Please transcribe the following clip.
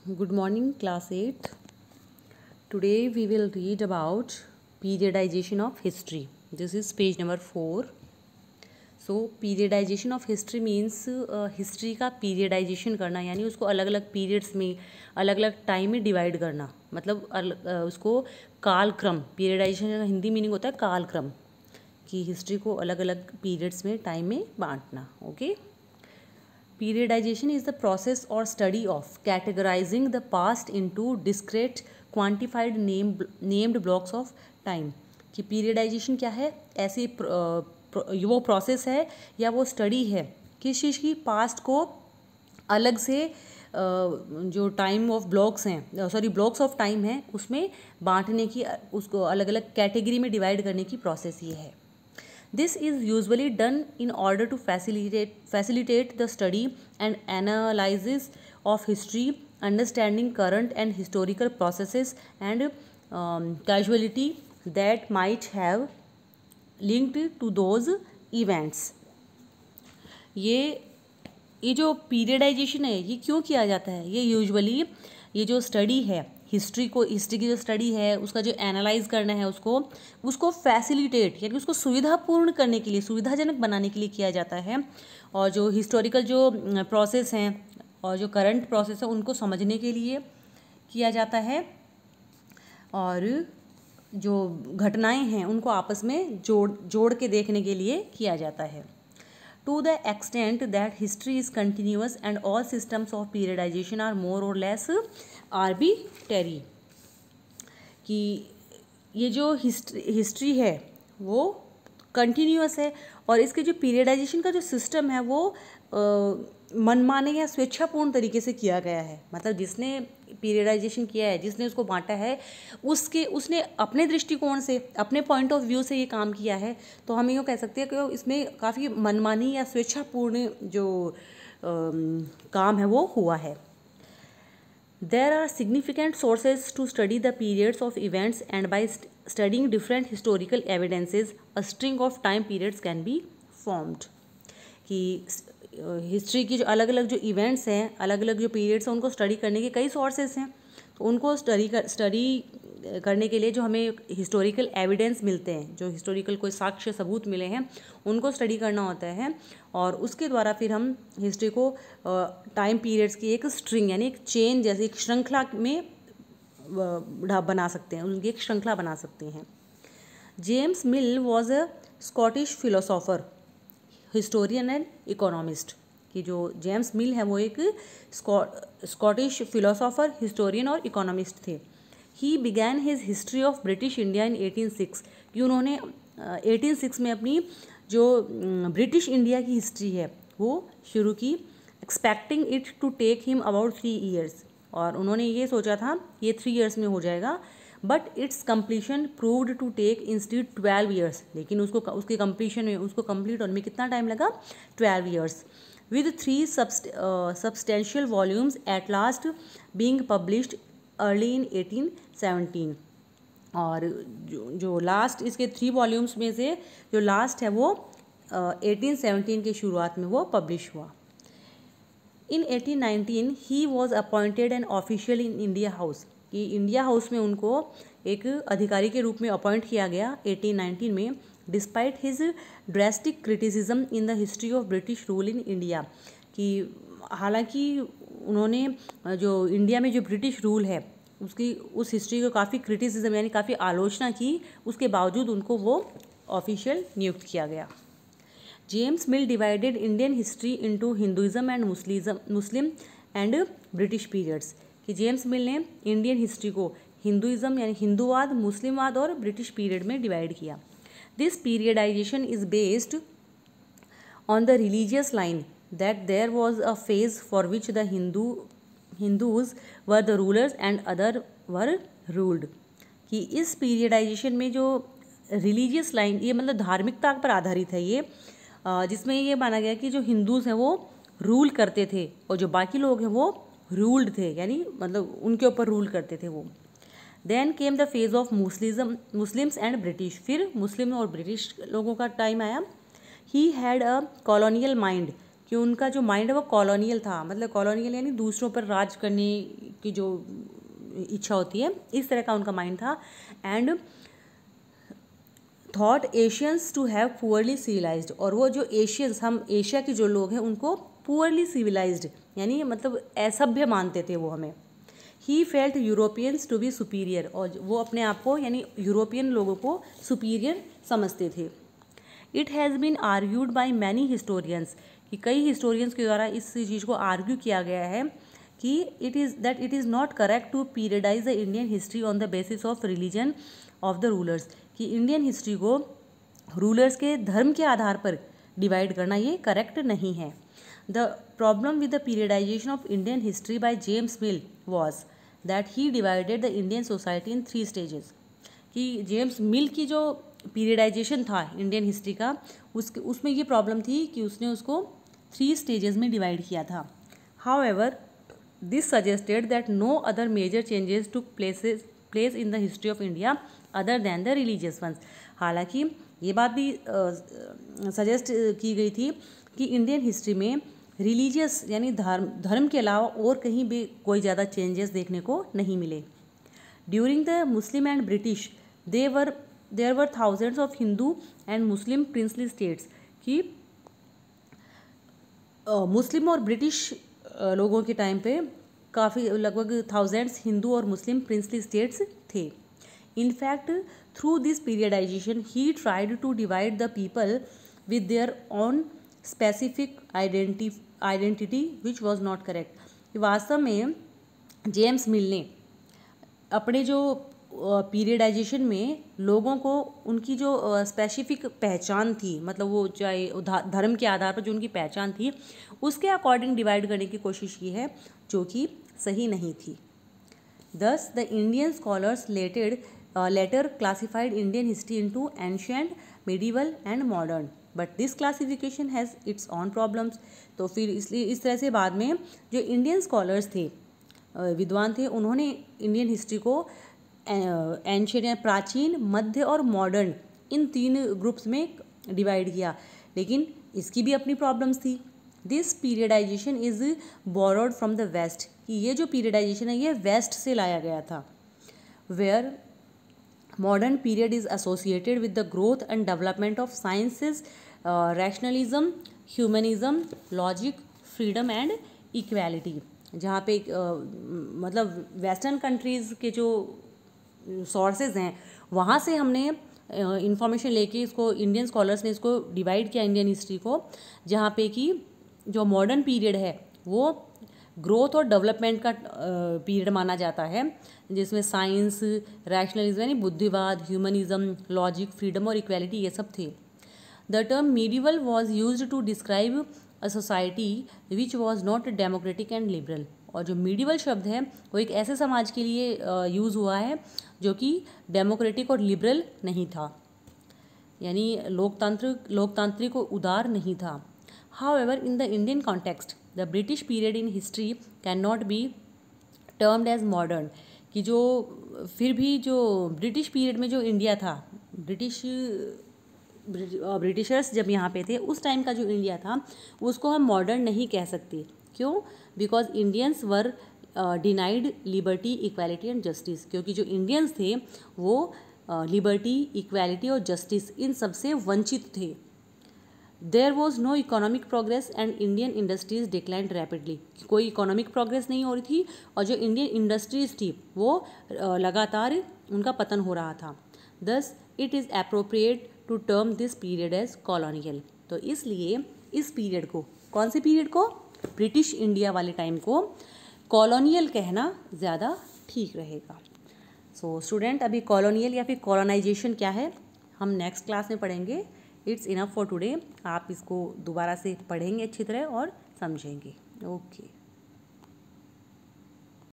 Good morning, class 8. Today we will read about periodization of history. This is page number 4. So periodization of history means history का periodization करना, यानी उसको अलग अलग periods में, अलग अलग टाइम में डिवाइड करना, मतलब उसको कालक्रम, periodization का हिंदी मीनिंग होता है कालक्रम, कि हिस्ट्री को अलग अलग periods में टाइम में बांटना. Okay. Periodization is the process or study of categorizing the past into discrete quantified named blocks of time. कि periodization क्या है, ऐसी वो प्रोसेस है या वो स्टडी है किस चीज़ की, पास्ट को अलग से जो टाइम ऑफ ब्लॉक्स हैं, ब्लॉक्स ऑफ टाइम हैं, उसमें बांटने की, उसको अलग अलग कैटेगरी में डिवाइड करने की प्रोसेस ये है. This is usually done in order to facilitate the study and analysis of history, understanding current and historical processes and causality that might have linked to those events. ये जो periodisation है ये क्यों किया जाता है? ये यूजुअली ये जो स्टडी है हिस्ट्री की जो स्टडी है उसका जो एनालाइज करना है उसको फैसिलिटेट यानी उसको सुविधापूर्ण करने के लिए, सुविधाजनक बनाने के लिए किया जाता है. और जो हिस्टोरिकल जो प्रोसेस हैं और जो करंट प्रोसेस है उनको समझने के लिए किया जाता है, और जो घटनाएं हैं उनको आपस में जोड़ के देखने के लिए किया जाता है. To the extent that history is continuous and all systems of periodization are more or less arbitrary. कि ये जो हिस्ट्री है वो कंटिन्यूअस है और इसके जो पीरियडाइजेशन का जो सिस्टम है वो मनमाने या स्वेच्छापूर्ण तरीके से किया गया है. मतलब जिसने पीरियडाइजेशन किया है, जिसने उसको बांटा है, उसने अपने दृष्टिकोण से, अपने पॉइंट ऑफ व्यू से ये काम किया है. तो हम यूँ कह सकते हैं कि इसमें काफ़ी मनमानी या स्वेच्छापूर्ण जो काम है वो हुआ है. There are significant sources to study the periods of events, and by studying different historical evidences, a string of time periods can be formed. कि हिस्ट्री की जो अलग अलग जो इवेंट्स हैं, अलग अलग जो पीरियड्स हैं, उनको स्टडी करने के कई सोर्सेस हैं. तो उनको स्टडी करने के लिए जो हमें हिस्टोरिकल एविडेंस मिलते हैं, जो हिस्टोरिकल कोई साक्ष्य सबूत मिले हैं, उनको स्टडी करना होता है. और उसके द्वारा फिर हम हिस्ट्री को टाइम पीरियड्स की एक स्ट्रिंग यानी एक चेन जैसे एक श्रृंखला में बना सकते हैं, उनकी एक श्रृंखला बना सकते हैं. James mill was a Scottish philosopher, historian and economist. कि जो जेम्स मिल है वो एक स्कॉटिश फिलोसोफर, हिस्टोरियन और इकोनॉमिस्ट थे. He began his history of British India in 1806. कि उन्होंने 1806 में अपनी जो ब्रिटिश इंडिया की हिस्ट्री है वो शुरू की, expecting it to take him about 3 years. और उन्होंने ये सोचा था ये 3 years में हो जाएगा, but its completion proved to take instead 12 years. लेकिन उसके कम्प्लीशन में, उसको कम्प्लीट होने में कितना टाइम लगा? 12 years. With 3 substantial volumes at last being published early in 1817. और जो लास्ट इसके 3 वॉल्यूम्स में से जो लास्ट है वो 1817 के शुरुआत में वो पब्लिश हुआ. इन 1819 he was appointed an official in India house. कि इंडिया हाउस में उनको एक अधिकारी के रूप में अपॉइंट किया गया 1819 में, despite his drastic criticism in the history of British rule in India. कि हालांकि उन्होंने जो इंडिया में जो ब्रिटिश रूल है उसकी उस हिस्ट्री को काफ़ी क्रिटिसिज्म यानी काफ़ी आलोचना की, उसके बावजूद उनको वो ऑफिशियल नियुक्त किया गया. James Mill divided Indian history into Hinduism and Muslim and British periods. कि जेम्स मिल ने इंडियन हिस्ट्री को हिंदुइज्म यानी हिंदूवाद, मुस्लिमवाद और ब्रिटिश पीरियड में डिवाइड किया. This periodisation is based on the religious line that there was a phase for which the Hindus were the rulers and other were ruled. कि इस पीरियडाइजेशन में जो रिलीजियस लाइन, ये मतलब धार्मिकता पर आधारित है ये, जिसमें ये माना गया कि जो हिंदूज हैं वो रूल करते थे और जो बाकी लोग हैं वो रूल्ड थे, यानी मतलब उनके ऊपर रूल करते थे वो. Then came the phase of Muslims and British. फिर मुस्लिम और ब्रिटिश लोगों का टाइम आया. He had a colonial mind. कि उनका जो माइंड है वो कॉलोनियल था, मतलब कॉलोनियल यानी दूसरों पर राज करने की जो इच्छा होती है, इस तरह का उनका माइंड था। And thought Asians to have poorly civilised, और वो जो एशियंस, हम एशिया के जो लोग हैं उनको पुअरली सिविलाइज्ड यानी मतलब असभ्य मानते थे वो हमें। He felt Europeans to be superior, और वो अपने आप को यानी यूरोपियन लोगों को सुपीरियर समझते थे। It has been argued by many historians, कि कई हिस्टोरियंस के द्वारा इस चीज़ को आर्ग्यू किया गया है कि it is not correct to periodize the Indian history on the basis of religion of the rulers, कि इंडियन हिस्ट्री को रूलर्स के धर्म के आधार पर डिवाइड करना ये करेक्ट नहीं है। The problem with the periodisation of Indian history by James mill was that he divided the Indian society in 3 stages, कि जेम्स मिल की जो पीरियडाइजेशन था इंडियन हिस्ट्री का, उसमें ये प्रॉब्लम थी कि उसने उसको 3 स्टेजेस में डिवाइड किया था। However this suggested that no other major changes took place in the history of India other than the religious ones. हालांकि ये बात भी सजेस्ट की गई थी कि इंडियन हिस्ट्री में रिलीजियस यानी धर्म के अलावा और कहीं भी कोई ज़्यादा चेंजेस देखने को नहीं मिले। During the Muslim and British there were thousands of Hindu and Muslim princely states, कि मुस्लिम और ब्रिटिश लोगों के टाइम पे काफ़ी लगभग थाउजेंड्स हिंदू और मुस्लिम प्रिंसली स्टेट्स थे। In fact, through this periodization, he tried to divide the people with their own specific identity, which was not correct. वास्तव में जेम्स मिल ने अपने जो पीरियडाइजेशन में लोगों को उनकी जो स्पेसिफिक पहचान थी, मतलब वो चाहे धर्म के आधार पर जो उनकी पहचान थी उसके अकॉर्डिंग डिवाइड करने की कोशिश की है, जो कि सही नहीं थी। Thus, the Indian scholars later classified Indian history into ancient, medieval and modern. But this classification has its own problems. तो फिर इसलिए इस तरह से बाद में जो इंडियन स्कॉलर्स थे, विद्वान थे, उन्होंने इंडियन हिस्ट्री को एंशियंट या प्राचीन, मध्य और मॉडर्न इन 3 ग्रुप्स में डिवाइड किया, लेकिन इसकी भी अपनी प्रॉब्लम्स थी। This periodisation is borrowed from the west, कि ये जो पीरियडाइजेशन है ये वेस्ट से लाया गया था। Where modern period is associated with the growth and development of sciences, rationalism, humanism, logic, freedom and equality, जहाँ पे मतलब वेस्टर्न कंट्रीज़ के जो सोर्सेज हैं वहाँ से हमने इंफॉर्मेशन लेके इसको इंडियन स्कॉलर्स ने इसको डिवाइड किया इंडियन हिस्ट्री को, जहाँ पे कि जो मॉडर्न पीरियड है वो ग्रोथ और डेवलपमेंट का पीरियड माना जाता है, जिसमें साइंस, रैशनलिज्म यानी बुद्धिवाद, ह्यूमनिज्म, लॉजिक, फ्रीडम और इक्वालिटी ये सब थे। The term medieval was used to describe a society which was not democratic and liberal, और जो मीडिवल शब्द है वो एक ऐसे समाज के लिए यूज़ हुआ है जो कि डेमोक्रेटिक और लिबरल नहीं था, यानी लोकतांत्रिक और उदार नहीं था। However, in the Indian context, the British period in history cannot be termed as modern, कि जो फिर भी जो ब्रिटिश पीरियड में जो इंडिया था, ब्रिटिशर्स जब यहाँ पे थे उस टाइम का जो इंडिया था उसको हम मॉडर्न नहीं कह सकते। क्यों? Because Indians were denied liberty, equality and justice, क्योंकि जो इंडियंस थे वो लिबर्टी, इक्वालिटी और जस्टिस इन सबसे वंचित थे। There was no economic progress and Indian industries declined rapidly, कोई इकोनॉमिक प्रोग्रेस नहीं हो रही थी और जो इंडियन इंडस्ट्रीज थी वो लगातार उनका पतन हो रहा था। Thus it is appropriate to term this period as colonial, तो इसलिए इस पीरियड को, कौन से पीरियड को, ब्रिटिश इंडिया वाले टाइम को कॉलोनियल कहना ज़्यादा ठीक रहेगा। सो स्टूडेंट, अभी कॉलोनियल या फिर कॉलोनाइजेशन क्या है हम नेक्स्ट क्लास में पढ़ेंगे। It's enough for today. आप इसको दोबारा से पढ़ेंगे अच्छी तरह और समझेंगे। ओके।